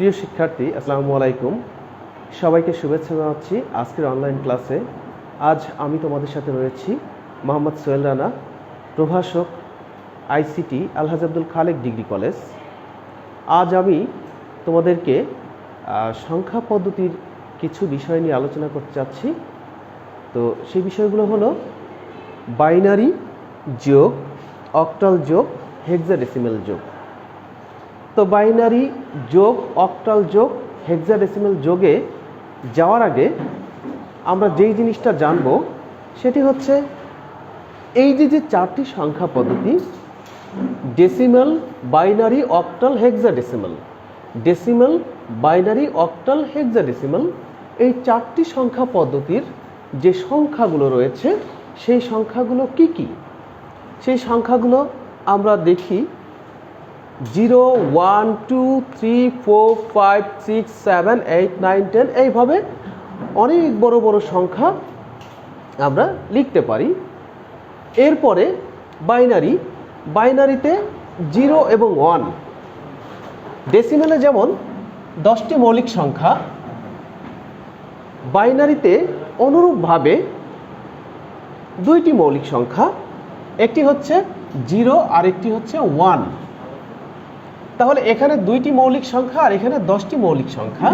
প্রিয় শিক্ষার্থী, আসসালামু আলাইকুম। সবাইকে শুভেচ্ছা জানাচ্ছি আজকের অনলাইন ক্লাসে। আজ আমি তোমাদের সাথে রয়েছি মোহাম্মদ সোহেল রানা, প্রভাষক, আইসিটি, আলহাজ আব্দুল খালেক ডিগ্রি কলেজ। আজ আমি তোমাদেরকে সংখ্যা পদ্ধতির কিছু বিষয় নিয়ে আলোচনা করতে চাচ্ছি। তো সেই বিষয়গুলো হলো বাইনারি যোগ, অক্টাল যোগ, হেক্সাডেসিমেল যোগ। তো বাইনারি যোগ, অক্টাল যোগ, হেক্সাডেসিমেল যোগে যাওয়ার আগে আমরা যেই জিনিসটা জানব সেটি হচ্ছে এই যে চারটি সংখ্যা পদ্ধতি, decimal, binary, octal, hexadecimal, decimal, binary, octal, hexadecimal, এই চারটি সংখ্যা পদ্ধতির যে সংখ্যাগুলো রয়েছে সেই সংখ্যাগুলো কি কি? সেই সংখ্যাগুলো আমরা দেখি 0, 1, 2, 3, 4, 5, 6, 7, 8, 9, 10 এইভাবে অনেক বড় বড় সংখ্যা আমরা লিখতে পারি। এরপরে বাইনারি, বাইনারিতে 0 এবং 1। ডেসিমেলে যেমন 10টি মৌলিক সংখ্যা, বাইনারিতে অনুরূপভাবে 2টি মৌলিক সংখ্যা, একটি হচ্ছে 0 আর একটি হচ্ছে 1। তাহলে এখানে 2টি মৌলিক সংখ্যা আর এখানে 10টি মৌলিক সংখ্যা।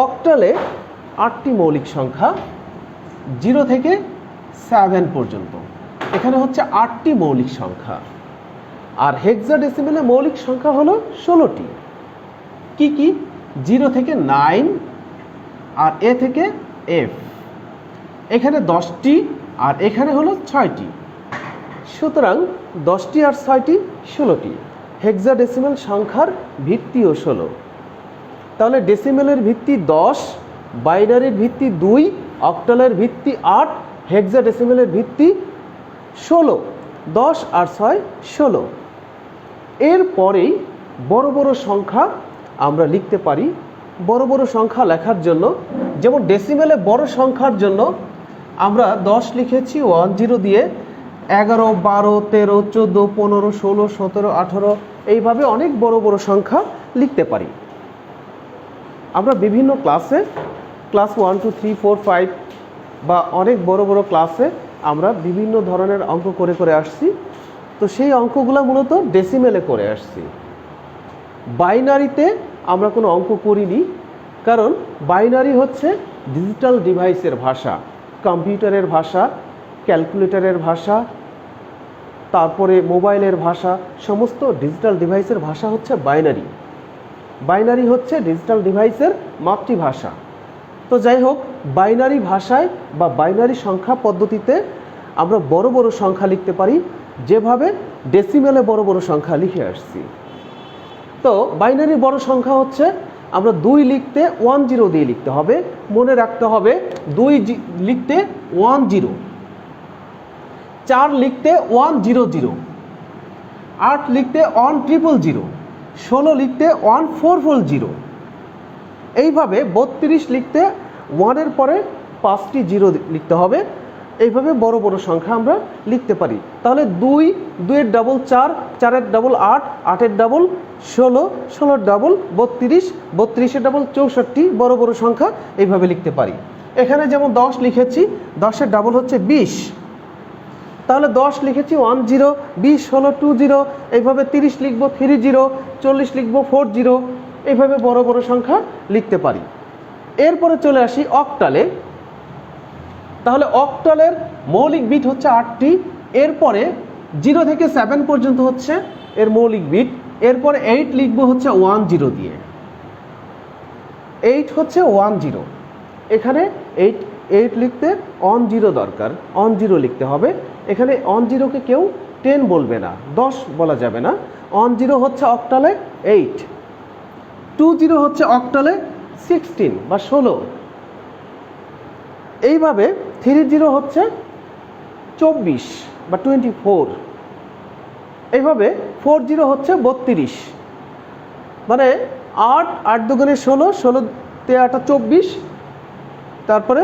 অক্টালে 8টি মৌলিক সংখ্যা, 0 থেকে 7 পর্যন্ত, এখানে হচ্ছে 8টি মৌলিক সংখ্যা। আর হেক্সাডেসিমেলে মৌলিক সংখ্যা হলো 16টি। কি কি? 0 থেকে 9 আর এ থেকে এফ, এখানে 10টি আর এখানে হলো 6টি। সুতরাং 10টি আর 6টি 16টি। হেক্সাডেসিমেল সংখ্যার ভিত্তিও 16। তাহলে ডেসিমেলের ভিত্তি 10, বাইনারির ভিত্তি 2, অক্টালের ভিত্তি 8, হেক্সাডেসিমেলের ভিত্তি 16। 10 আর 6 16। এরপরেই বড় বড় সংখ্যা আমরা লিখতে পারি। বড় বড় সংখ্যা লেখার জন্য, যেমন ডেসিমেলে বড় সংখ্যার জন্য আমরা 10 লিখেছি 10 দিয়ে, 11, 12, 13, 14, 15, 16, 17, 18 এইভাবে অনেক বড় বড় সংখ্যা লিখতে পারি। আমরা বিভিন্ন ক্লাসে, ক্লাস 1, 2, 3, 4, 5 বা অনেক বড় বড় ক্লাসে আমরা বিভিন্ন ধরনের অঙ্ক করে করে আসছি। তো সেই অঙ্কগুলো মূলত ডেসিমেলে করে আসছি। বাইনারিতে আমরা কোনো অঙ্ক করিনি, কারণ বাইনারি হচ্ছে ডিজিটাল ডিভাইসের ভাষা, কম্পিউটারের ভাষা, ক্যালকুলেটরের ভাষা, তারপরে মোবাইলের ভাষা, সমস্ত ডিজিটাল ডিভাইসের ভাষা হচ্ছে বাইনারি। বাইনারি হচ্ছে ডিজিটাল ডিভাইসের মাতৃভাষা। তো যাই হোক, বাইনারি ভাষায় বা বাইনারি সংখ্যা পদ্ধতিতে আমরা বড় বড় সংখ্যা লিখতে পারি, যেভাবে ডেসিমেলে বড় বড় সংখ্যা লিখে আসছি। তো বাইনারি বড় সংখ্যা হচ্ছে, আমরা 2 লিখতে 10 দিয়ে লিখতে হবে। মনে রাখতে হবে 2 লিখতে 10, 4 লিখতে 100, 8 লিখতে 1000, 16 লিখতে 1440, এইভাবে 32 লিখতে 1-এর পরে 5টি 0 লিখতে হবে। এইভাবে বড় বড় সংখ্যা আমরা লিখতে পারি। তাহলে 2, 2-এর ডাবল 4, 4-এর ডাবল 8, 8-এর ডাবল 16, 16-এর ডাবল 32, 32-এর ডাবল 64 বড় বড় সংখ্যা এইভাবে লিখতে পারি। এখানে যেমন 10 লিখেছি, 10-এর ডাবল হচ্ছে 20। তাহলে 10 লিখেছি 10, 20 হলো 20, এইভাবে 30 লিখব 30, 40 লিখব 40, এইভাবে বড় বড় সংখ্যা লিখতে পারি। এরপরে চলে আসি অক্টালে। তাহলে অক্টালের মৌলিক বিট হচ্ছে 8টি। এরপরে 0 থেকে 7 পর্যন্ত হচ্ছে এর মৌলিক বিট। এরপরে 8 লিখব হচ্ছে 10 দিয়ে, 8 হচ্ছে 10। এখানে 8 লিখতে 10 দরকার, 10 লিখতে হবে। এখানে 10কে কেউ 10 বলবে না, 10 বলা যাবে না। 10 হচ্ছে অক্টালে 8, 20 হচ্ছে অক্টালে 16 বা 16। এইভাবে 30 হচ্ছে 24 বা 24। এইভাবে 40 হচ্ছে 32। মানে 8, 8 দুগুণে 16, 16 তে 8 24, তারপরে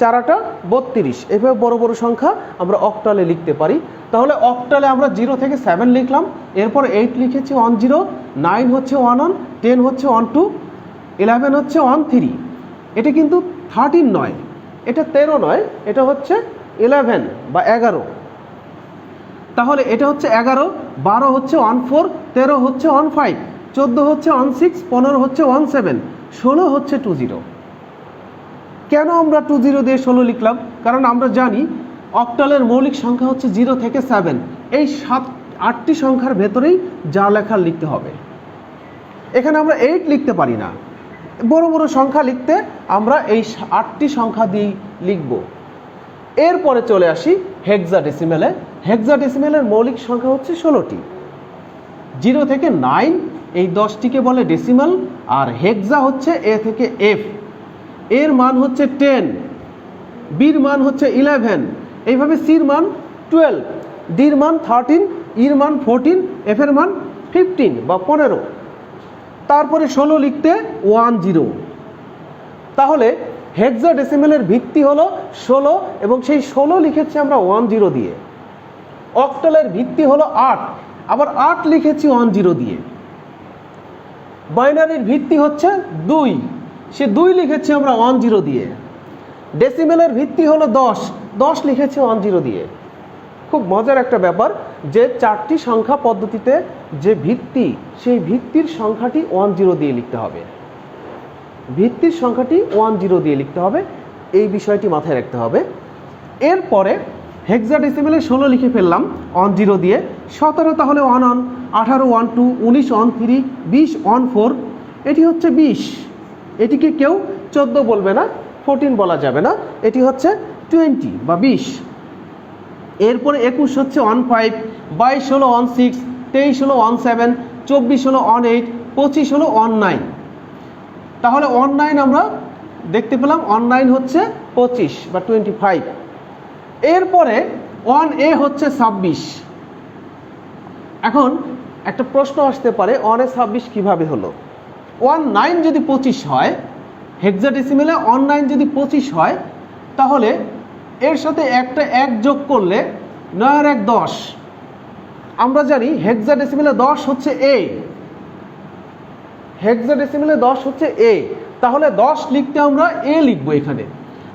4 32, এভাবে বড় বড় সংখ্যা আমরা অক্টালে লিখতে পারি। তাহলে অক্টালে আমরা 0 থেকে 7 লিখলাম, এরপর 8 লিখেছি 10, 9 হচ্ছে 11, 10 হচ্ছে 12, 11 হচ্ছে 13। এটা কিন্তু 13 নয়, এটা 13 নয়, এটা হচ্ছে 11 বা 11। তাহলে এটা হচ্ছে 11, 12 হচ্ছে 14, 13 হচ্ছে 15, 14 হচ্ছে 16, 15 হচ্ছে 17, 16 হচ্ছে 20। কেন আমরা 20 দিয়ে 16 লিখলাম? কারণ আমরা জানি অক্টালের মৌলিক সংখ্যা হচ্ছে 0 থেকে 7, এই 8টি সংখ্যার ভেতরেই যা লেখার লিখতে হবে। এখানে আমরা 8 লিখতে পারি না, বড় বড় সংখ্যা লিখতে আমরা এই 8টি সংখ্যা দিয়ে লিখব। এরপরে চলে আসি হেক্সাডেসিমেলে। হেক্সাডেসিমেলের মৌলিক সংখ্যা হচ্ছে 16টি। 0 থেকে 9 এই 10টিকে বলে ডেসিমাল, আর হেক্সা হচ্ছে এ থেকে এফ, এর মান হচ্ছে 10, বির মান হচ্ছে 11, এইভাবে সির মান 12, ডির মান 13, ইর মান 14, এফের মান 15 বা 15। তারপরে 16 লিখতে 10। তাহলে হেক্সাডেসিমেলের ভিত্তি হলো 16 এবং সেই 16 লিখেছি আমরা 10 দিয়ে। অক্টালের ভিত্তি হলো 8, আবার 8 লিখেছি 10 দিয়ে। বাইনারির ভিত্তি হচ্ছে 2, সে 2 লিখেছি আমরা 10 দিয়ে। ডেসিমেলের ভিত্তি হলো 10, 10 লিখেছি 10 দিয়ে। খুব মজার একটা ব্যাপার যে 4টি সংখ্যা পদ্ধতিতে যে ভিত্তি, সেই ভিত্তির সংখ্যাটি 10 দিয়ে লিখতে হবে। ভিত্তির সংখ্যাটি 10 দিয়ে লিখতে হবে, এই বিষয়টি মাথায় রাখতে হবে। এরপরে হেক্সাডেসিমেলে 16 লিখে ফেললাম 10 দিয়ে, 17 তাহলে 11, 18 12, 19 13, 20 14, এটি হচ্ছে 20। এটিকে কেউ 14 বলবে না, 14 বলা যাবে না, এটি হচ্ছে 20 বা 20। এরপরে 21 হচ্ছে 15, 22 হলো 16, 23 হলো 17, 24 হলো 18, 25 হলো 19। তাহলে 19 আমরা দেখতে পেলাম, 19 হচ্ছে 25 বা 25। এরপরে 1a হচ্ছে 26। এখন একটা প্রশ্ন আসতে পারে, 1 এ 26 কিভাবে হলো? 19 যদি 25 হয়, হেক্সাডেসিমেলে 19 যদি 25 হয়, তাহলে এর সাথে একটা 1 যোগ করলে 9 আর 1 10। আমরা জানি হেক্সাডেসিমেলে 10 হচ্ছে a, হেক্সাডেসিমেলে 10 হচ্ছে a, তাহলে 10 লিখতে আমরা a লিখব এখানে।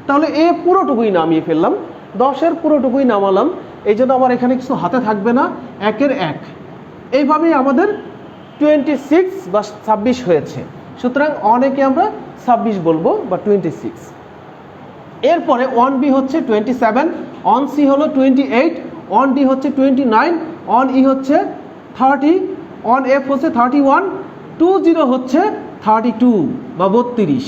তাহলে a পুরোটুকুই নামিয়ে ফেললাম, 10-এর পুরোটুকুই নামালাম, এই জন্য আমার এখানে কিছু হাতে থাকবে না, 1-এর 1। এইভাবেই আমাদের 26 বা 26 হয়েছে। সুতরাং অনেকে আমরা 26 বলবো বা 26। এরপরে 1b হচ্ছে 27, 1c হলো 28, 1d হচ্ছে 29, 1e হচ্ছে 30, 1f হচ্ছে 31, 20 হচ্ছে 32 বা 32।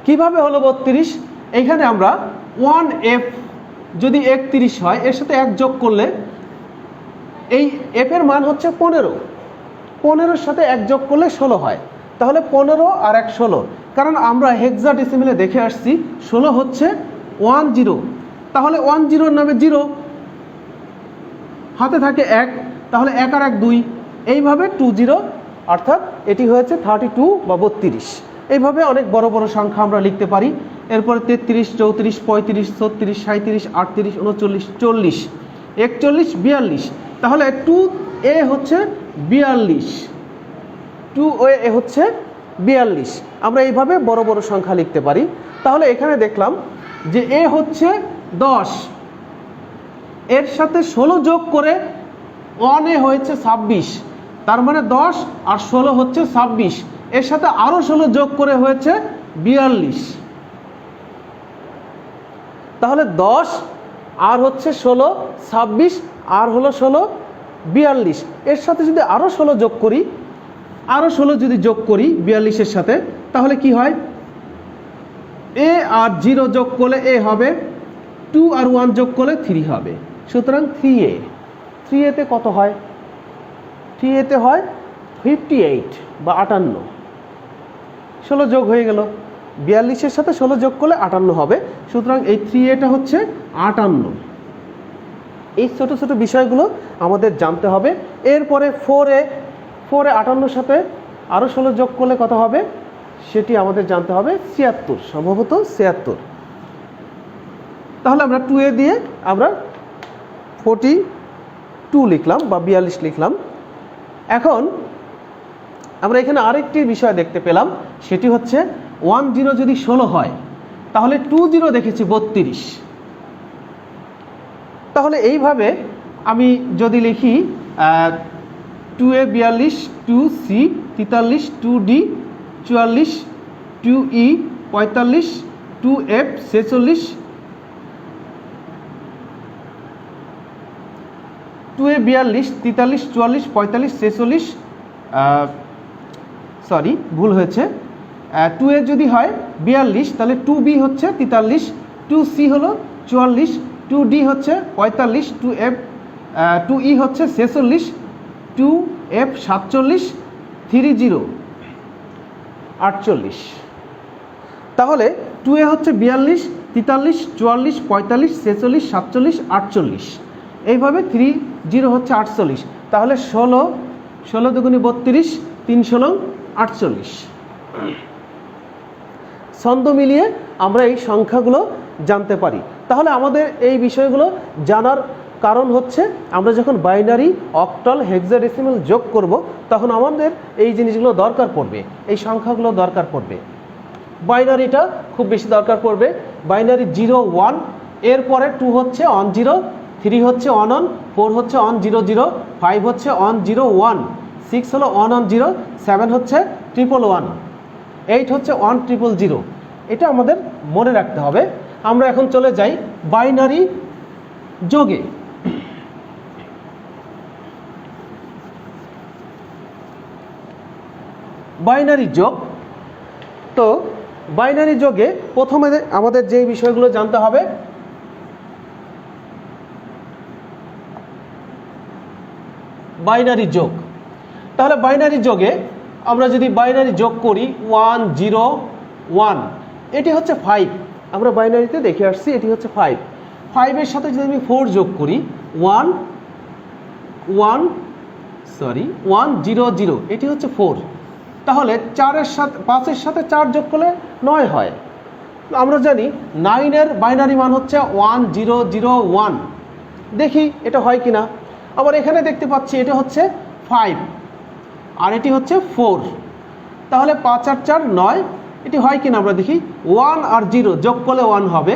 কিভাবে হলো 32? এখানে আমরা 1f যদি 31 হয়, এর সাথে 1 যোগ করলে এই f এর মান হচ্ছে 15, 15-এর সাথে 1 যোগ করলে 16 হয়। তাহলে 15 আর 1 16, কারণ আমরা হেক্সাডেসিমেলে দেখে আসছি 16 হচ্ছে 10, তাহলে 10-এর নামে 0, হাতে থাকে 1, তাহলে 1 আর 1 2, এইভাবে 20, অর্থাৎ এটি হয়েছে 32 বা 32। এইভাবে অনেক বড় বড় সংখ্যা আমরা লিখতে পারি। এরপরে 33, 34, 35, 36, 37, 38, 39, 40, 41, 42। তাহলে 2a হচ্ছে 42, 2a হচ্ছে 42। আমরা এইভাবে বড় বড় সংখ্যা লিখতে পারি। তাহলে এখানে দেখলাম যে a হচ্ছে 10, এর সাথে 16 যোগ করে 1a হয়েছে 26, তার মানে 10 আর 16 হচ্ছে 26, এর সাথে আরো 16 যোগ করে হয়েছে 42। তাহলে 10 আর হচ্ছে 16, 26 আর হলো 16, 42। এর সাথে যদি আরো 16 যোগ করি, আরো 16 যদি যোগ করি 42-এর সাথে, তাহলে কি হয়? a আর 0 যোগ করলে a হবে, 2 আর 1 যোগ করলে 3 হবে। সুতরাং 3a, 3a তে কত হয়? 3a তে হয় 58 বা 58। 16 যোগ হয়ে গেল, 42-এর সাথে 16 যোগ করলে 58 হবে। সুতরাং এই 3a হচ্ছে 58। এই ছোট ছোট বিষয়গুলো আমাদের জানতে হবে। এরপরে 4a, 58-এর সাথে আরও 16 যোগ করলে কত হবে? সেটি আমাদের জানতে হবে 76, সম্ভবত 76। তাহলে আমরা 2a দিয়ে আমরা 42 লিখলাম বা 42 লিখলাম। এখন আমরা এখানে আরেকটি বিষয় দেখতে পেলাম, সেটি হচ্ছে 10 যদি 16 হয় তাহলে 20 দেখেছি 32। তাহলে এইভাবে আমি যদি লিখি 2a 42, 2c 43, 2d 44, 2e 45, 2f 46, 2a 42, 43, 44, 45, 46, sorry ভুল হয়েছে, 2a যদি হয় 42 তাহলে 2b হচ্ছে 43, 2c হলো 44, 2d হচ্ছে 45, 2e হচ্ছে 46, 2f 47, 30 48। তাহলে 2a হচ্ছে 42, 43, 44, 45, 46, 47, 48, এইভাবে 30 হচ্ছে 48। তাহলে 16 দুগুণে 32, 3 16 48। ছন্দ মিলিয়ে আমরা এই সংখ্যাগুলো জানতে পারি। তাহলে আমাদের এই বিষয়গুলো জানার কারণ হচ্ছে আমরা যখন বাইনারি, অক্টাল, হেক্সাডেসিমাল যোগ করব তখন আমাদের এই জিনিসগুলো দরকার পড়বে, এই সংখ্যাগুলো দরকার পড়বে। বাইনারিটা খুব বেশি দরকার পড়বে। বাইনারি 0 1, এরপরে 2 হচ্ছে অন 0, 3 হচ্ছে অন 4 হচ্ছে অন 0 0, 5 হচ্ছে অন 0 1, 6 হলো অন 0, 7 হচ্ছে 111, 8 হচ্ছে অন 000। এটা আমাদের মনে রাখতে হবে। আমরা এখন চলে যাই বাইনারি যোগে। বাইনারি যোগ, তো বাইনারি যোগে প্রথমে আমাদের যে বিষয়গুলো জানতে হবে, বাইনারি যোগ। তাহলে বাইনারি যোগে আমরা যদি বাইনারি যোগ করি 1 0 1, এটি হচ্ছে 5, আমরা বাইনারিতে দেখে আসছি এটি হচ্ছে 5। 5 এর সাথে যদি আমি 4 যোগ করি 1 0 0, এটি হচ্ছে 4। তাহলে 5 এর সাথে 4 যোগ করলে 9 হয়। আমরা জানি 9 এর বাইনারি মান হচ্ছে 1 0 0 1। দেখি এটা হয় কিনা। আবার এখানে দেখতে পাচ্ছি এটা হচ্ছে 5 আর এটি হচ্ছে 4। তাহলে 5 আর 4 9, এটি হয় কিনা আমরা দেখি। 1 আর 0 যোগ করলে 1 হবে,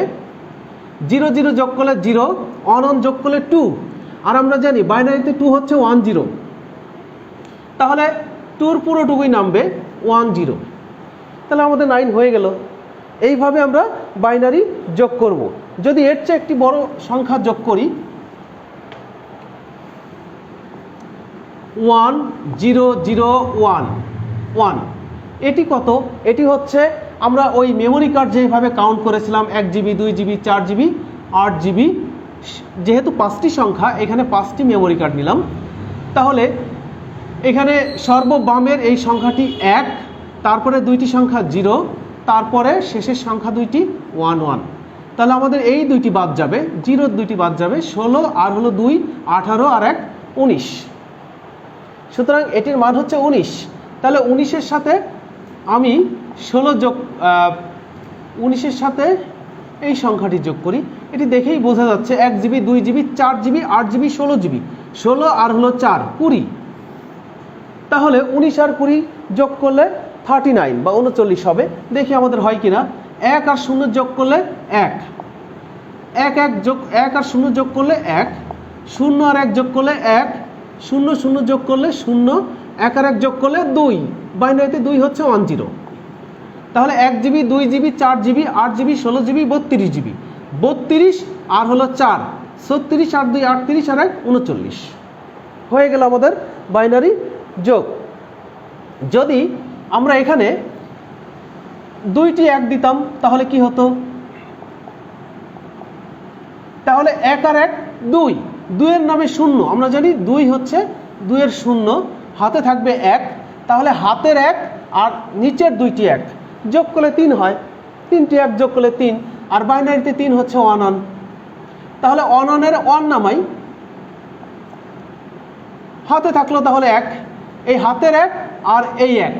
0 0 যোগ করলে 0, অন যোগ করলে 2, আর আমরা জানি বাইনারিতে 2 হচ্ছে 1 0। তাহলে 2 পুরোটুকুই নামবে 1 0। তাহলে আমাদের 9 হয়ে গেল। এইভাবে আমরা বাইনারি যোগ করব। যদি এর চেয়ে একটি বড় সংখ্যা যোগ করি 1 0 0 1 1, এটি কত? এটি হচ্ছে আমরা ওই মেমোরি কার্ড যেভাবে কাউন্ট করেছিলাম 1 GB 2 GB 4 GB 8 GB, যেহেতু 5টি সংখ্যা এখানে 5টি মেমোরি কার্ড নিলাম। তাহলে এখানে সর্ববামের এই সংখ্যাটি 1, তারপরে দুইটি সংখ্যা 0, তারপরে শেষের সংখ্যা দুইটি 1 1। তাহলে আমাদের এই দুইটি বাদ যাবে, 0 দুইটি বাদ যাবে, 16 আর হলো 2 18 আর 1 19। সুতরাং এটির মান হচ্ছে 19। তাহলে 19-এর সাথে আমি 16 যোগ 19-এর সাথে এই সংখ্যাটি যোগ করি। এটি দেখেই বোঝা যাচ্ছে 1 GB 2 GB 4 GB 8 GB 16 GB, 16 আর হলো 4 20। তাহলে 19 আর 20 যোগ করলে 39 বা 39 হবে। দেখি আমাদের হয় কিনা। 1 আর 0 যোগ করলে 1, 1 আর 0 যোগ করলে 1, 0 আর 1 যোগ করলে 1, 0 0 যোগ করলে 0, 1 আর 1 যোগ করলে 2। বাইনারিতে 2 হচ্ছে 1 0। তাহলে 1 GB 2 GB 4 GB 8 GB 16 GB 32 GB, 32 আর হলো 4, 36 আর 2 38 আর 1 39 হয়ে গেল আমাদের বাইনারি যোগ। যদি আমরা এখানে 2টি 1 দিতাম তাহলে কি হতো? তাহলে 1 আর 1 2, 2 এর নামে 0, আমরা জানি 2 হচ্ছে 2 এর 0, হাতে থাকবে 1। তাহলে হাতের 1 আর নিচের 2টি 1 যোগ করলে 3 হয়, 3টি 1 যোগ করলে 3, আর বাইনারিতে 3 হচ্ছে 1 1। তাহলে 1 1 এর 1 নামাই, হাতে থাকলো তাহলে 1, এই হাতের 1 আর এই 1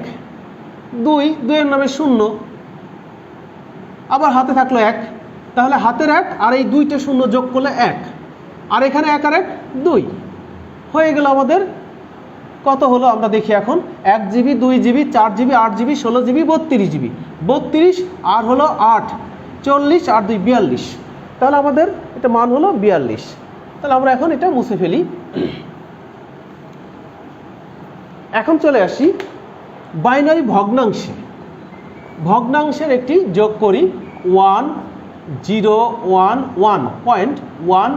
2, 2 এর নামে 0, আবার হাতে থাকলো 1, তাহলে হাতের 1 আর এই 2টে 0 যোগ করলে 1, আর এখানে 1 আর 1 2 হয়ে গেল। আমাদের কত হলো আমরা দেখি এখন, 1 GB, 2 GB, 4 GB, 8 GB, 16 GB, 32 GB, 32 আর হলো 8, 40 আর 2 42, তাহলে আমাদের এটা মান হলো 42। তাহলে আমরা এখন এটা মুছে ফেলি। এখন চলে আসি বাইনারি ভগ্নাংশে। ভগ্নাংশের একটি যোগ করি, 1011.110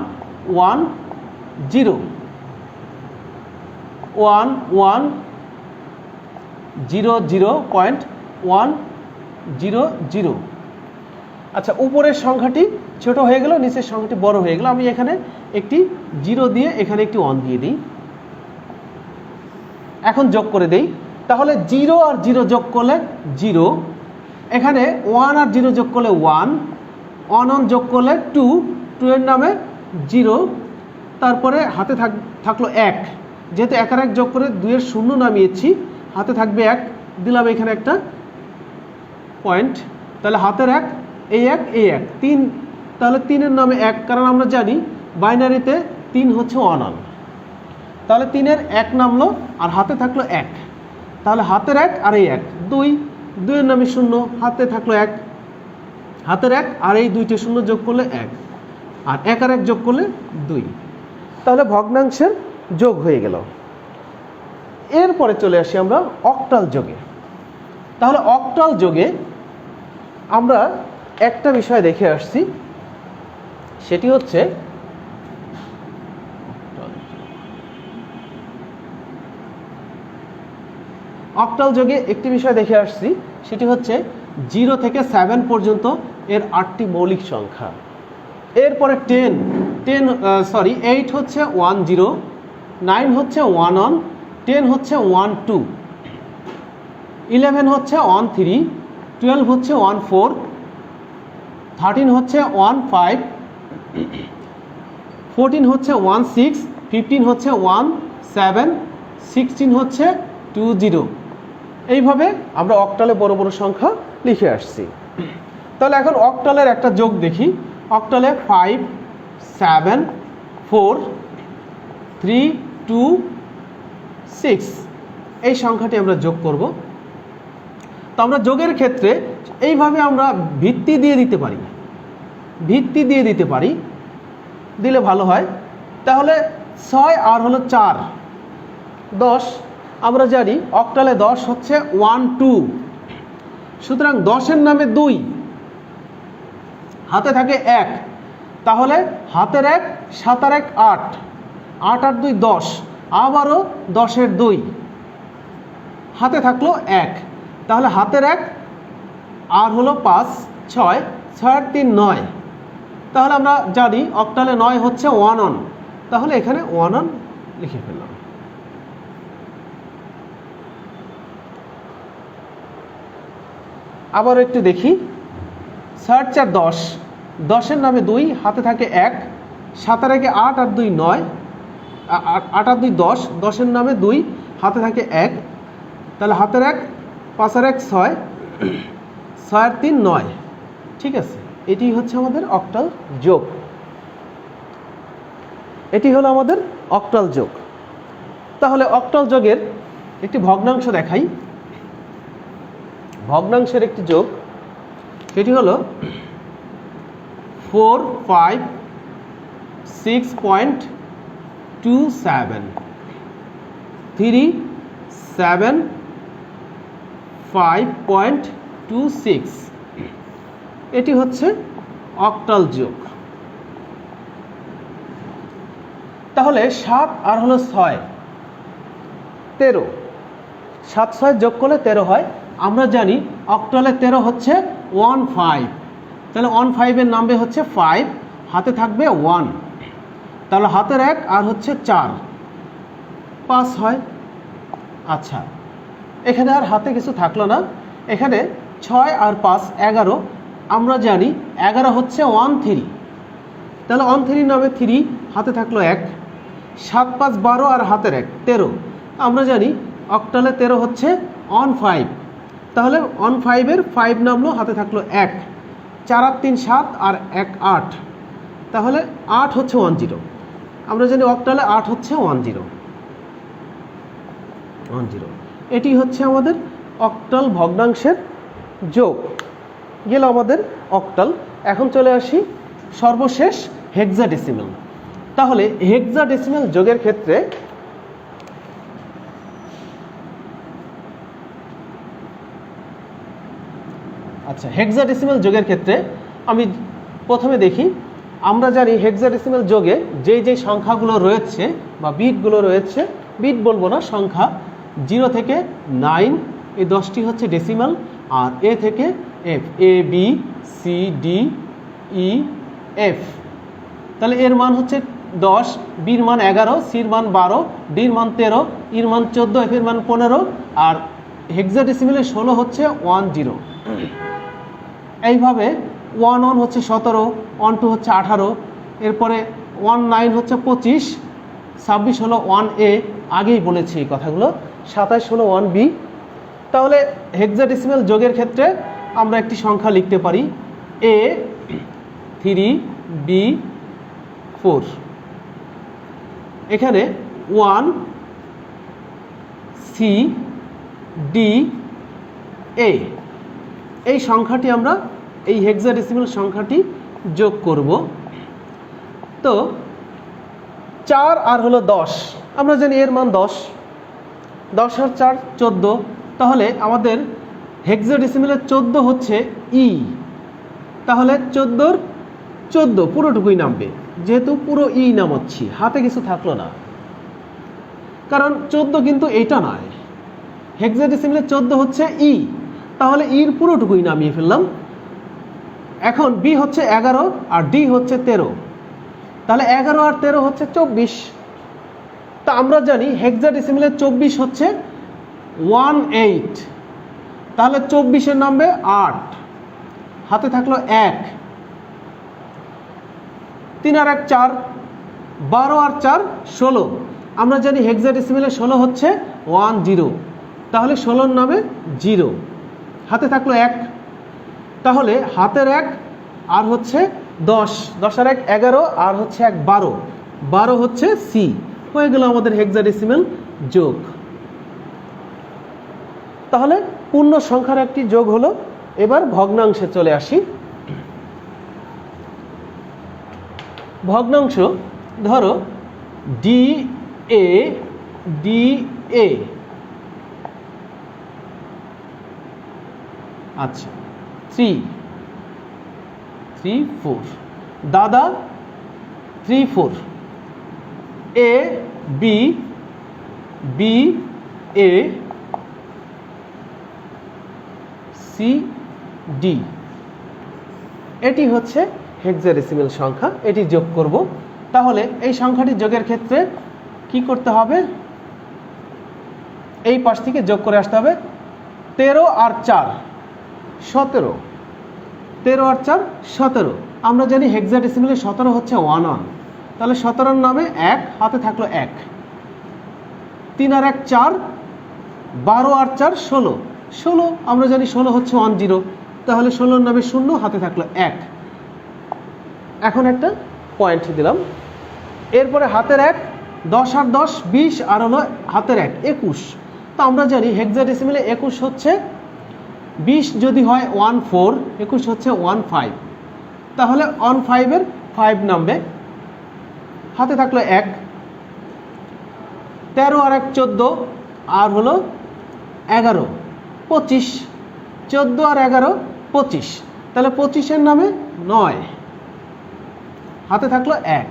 1100.100। আচ্ছা, উপরের সংখ্যাটি ছোট হয়ে গেল, নিচের সংখ্যাটি বড় হয়ে গেল। আমি এখানে একটি 0 দিয়ে এখানে একটি 1 দিয়ে দিই। এখন যোগ করে দেই, তাহলে 0 আর 0 যোগ করলে 0, এখানে 1 আর 0 যোগ করলে 1, 1 যোগ করলে 2, 2 এর নামে 0, তারপরে হাতে থাকলো 1, যেহেতু 1 আর 1 যোগ করে 2 এর 0 নামিয়েছি, হাতে থাকবে 1, দিলাম এখানে একটা পয়েন্ট, তাহলে হাতের 1, এই 1, এই 1, 3, তাহলে 3 এর নামে 1, কারণ আমরা জানি বাইনারিতে 3 হচ্ছে অনন, তাহলে 3 এর 1 নামলো আর হাতে থাকলো 1, তাহলে হাতের 1 আর এই 1, 2, 2 এর নামে 0, হাতে থাকলো 1, হাতের 1 আর এই 2টে 0 যোগ করলে 1, আর 1 আর 1 যোগ করলে 2, তাহলে ভগ্নাংশের যোগ হয়ে গেল। এরপরে চলে আসি আমরা অক্টাল যোগে। তাহলে অক্টাল যোগে আমরা একটা বিষয় দেখে আসছি, সেটি হচ্ছে অক্টাল যোগে একটি বিষয় দেখে আসছি, সেটি হচ্ছে 0 থেকে 7 পর্যন্ত এর 8টি মৌলিক সংখ্যা। এরপরে 8 হচ্ছে 10, 9 হচ্ছে 11, 10 হচ্ছে 12, 11 হচ্ছে 13, 12 হচ্ছে 14, 13 হচ্ছে 15, 14 হচ্ছে 16, 15 হচ্ছে 17, 16 হচ্ছে 20। এইভাবে আমরা অক্টালে বড় বড় সংখ্যা লিখে আসছি। তাহলে এখন অক্টালের একটা যোগ দেখি। অক্টালে 5, 7, 4, 3, 2, 6 এই সংখ্যাটি আমরা যোগ করব। তো আমরা যোগের ক্ষেত্রে এইভাবে আমরা ভিত্তি দিয়ে দিতে পারি, দিলে ভালো হয়। তাহলে 6 আর হলো 4, 10, আমরা জানি অক্টালে 10 হচ্ছে 1, 2, সুতরাং 10 এর নামে 2, হাতে থাকে 1, তাহলে হাতের 1, 7 আর 1 8, 8 আর 2 10, আবারও 10 এর 2, হাতে থাকলো 1, তাহলে হাতের 1 আর হলো 5, 6, 6 আর 3 9, তাহলে আমরা জানি অক্টালে 9 হচ্ছে 1 অন, তাহলে এখানে 1 অন লিখে ফেললাম। আবার একটু দেখি, 6 4 10, 10 এর নামে 2, হাতে থাকে 1, 7 আর 1 8 আর 2 9, 8 আর 2 10, 10 এর নামে 2, হাতে থাকে 1, তাহলে হাতের 1, 5 আর 1 6, 6 আর 3 9। ঠিক আছে, এটি হচ্ছে আমাদের অক্টাল যোগ। এটি হলো আমাদের অক্টাল যোগ। তাহলে অক্টাল যোগের একটি ভগ্নাংশ দেখাই। ভগ্নাংশের একটি যোগ, সেটি হলো 4, 5, 6.27, 3, 7, 5.26, এটি হচ্ছে অক্টাল যোগ। তাহলে 7 আর হলো 6, 13, 7 6 যোগ করলে 13 হয়। আমরা জানি অক্টালে 13 হচ্ছে 15, তাহলে 15 এর নামবে হচ্ছে 5, হাতে থাকবে 1, তাহলে হাতের 1 আর হচ্ছে 4, 5 হয়। আচ্ছা, এখানে আর হাতে কিছু থাকলো না, এখানে 6 আর 5 11, আমরা জানি 11 হচ্ছে 13, তাহলে 13 নামে 3, হাতে থাকলো 1, 7 5 12 আর হাতের 1 13, আমরা জানি অক্টালে 13 হচ্ছে 15, তাহলে 15-এর 5 নামলো, হাতে থাকলো 1, 4 আর 3 7 আর 1 8, তাহলে 8 হচ্ছে 10। আমরা জানি অক্টালে 8 হচ্ছে 10। এটি হচ্ছে আমাদের অক্টাল ভগ্নাংশের যোগ গেল আমাদের অক্টাল। এখন চলে আসি সর্বশেষ হেক্সাডেসিমাল। তাহলে হেক্সাডেসিমাল যোগের ক্ষেত্রে হেক্সাডেসিমাল যোগের ক্ষেত্রে আমি প্রথমে দেখি, আমরা জানি হেক্সাডেসিমাল যোগে যেই সংখ্যাগুলো রয়েছে বা বিটগুলো রয়েছে, বিট বলবো না, সংখ্যা 0 থেকে 9, এই 10টি হচ্ছে ডেসিমাল, আর এ থেকে F, A B C D E F. তাহলে এর মান হচ্ছে 10, বির মান 11, সির মান 12, ডির মান 13, ইর মান 14, এফ এর মান 15, আর হেক্সাডেসিমালে 16 হচ্ছে 10। এইভাবে 11 হচ্ছে 17, 12 হচ্ছে 18, এরপরে 19 হচ্ছে 25, 26 হলো 1A, আগেই বলেছি এই কথাগুলো, 27 হলো 1B। তাহলে হেক্সাডেসিমাল যোগের ক্ষেত্রে আমরা একটি সংখ্যা লিখতে পারি A 3 B 4। এখানে 1 C D A, এই সংখ্যাটি আমরা এই হেক্সাডেসিমাল সংখ্যাটি যোগ করব। তো 4 আর হলো 10, আমরা জানি এর মান 10, 10 আর 4 14, তাহলে আমাদের হেক্সাডেসিমালের 14 হচ্ছে ই, তাহলে 14-র 14 পুরোটুকুই নামবে, যেহেতু পুরো ই নামাচ্ছি, হাতে কিছু থাকলো না, কারণ 14 কিন্তু এইটা নয়, হেক্সাডেসিমালের 14 হচ্ছে ই, তাহলে ইর পুরোটুকুই নামিয়ে ফেললাম। এখন বি হচ্ছে 11 আর ডি হচ্ছে 13, তাহলে 11 আর 13 হচ্ছে 24। তা আমরা জানি হেক্সাডেসিমালের 24 হচ্ছে 18, তাহলে 24-এর নামবে 8, হাতে থাকলো 1, 3 আর 1 4, 12 আর 4 16, আমরা জানি হেক্সাডেসিমালের 16 হচ্ছে 10, তাহলে 16-র নামে 0, হাতে থাকলো 1, তাহলে হাতের 1 আর হচ্ছে 10, 10 আর 1 11, আর হচ্ছে 1 12, 12 হচ্ছে সি, হয়ে গেল আমাদের হেক্সাডেসিমাল যোগ। তাহলে পূর্ণ সংখ্যার একটি যোগ হলো। এবার ভগ্নাংশে চলে আসি। ভগ্নাংশ ধরো ডি এ ডি এ, আচ্ছা 3 3 4, দাদা 3 4, A B B A C D, এটি হচ্ছে হেক্সাডেসিমাল সংখ্যা, এটি যোগ করব। তাহলে এই সংখ্যাটি যোগের ক্ষেত্রে কি করতে হবে, এই পাশ থেকে যোগ করে আসতে হবে। 13 আর 4 17, 13 আর 4 17, আমরা জানি হেক্সাডেসিমালে 17 হচ্ছে 11, তাহলে 17-র নামে 1, হাতে থাকলো 1, 3 আর 1 4, 12 আর 4 16, 16 আমরা জানি 16 হচ্ছে 10, তাহলে 16-র নামে 0, হাতে থাকলো 1। এখন একটা পয়েন্ট দিলাম, এরপরে হাতের 1, 10 আর 10 20, আর হলো হাতের 1 21, তো আমরা জানি হেক্সাডেসিমালে 21 হচ্ছে 20 যদি হয় 14, 21 হচ্ছে 15, তাহলে 15-এর 5 নামবে, হাতে থাকলো 1, 13 আর 1 14, আর হলো 11 25, 14 আর 11 25, তাহলে 25-এর নামে 9, হাতে থাকলো 1,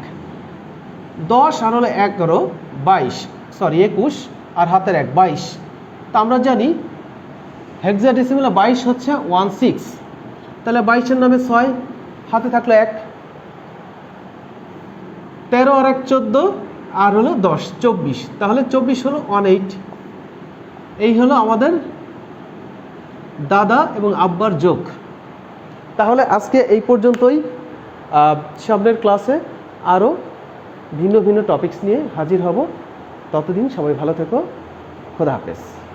10 আর হলো 11 22, সরি 21, আর হাতের 1 22, তা আমরা জানি হেক্সাডেসিমালে 22 হচ্ছে 16, তাহলে 22-এর নামে 6, হাতে থাকলো 1, 13 আর 1 14, আর হলো 10 24, তাহলে 24 হলো 18। এই হলো আমাদের দাদা এবং আব্বার যোগ। তাহলে আজকে এই পর্যন্তই, সামনের ক্লাসে আরও ভিন্ন ভিন্ন টপিকস নিয়ে হাজির হব। ততদিন সবাই ভালো থেকো, খোদা হাফেজ।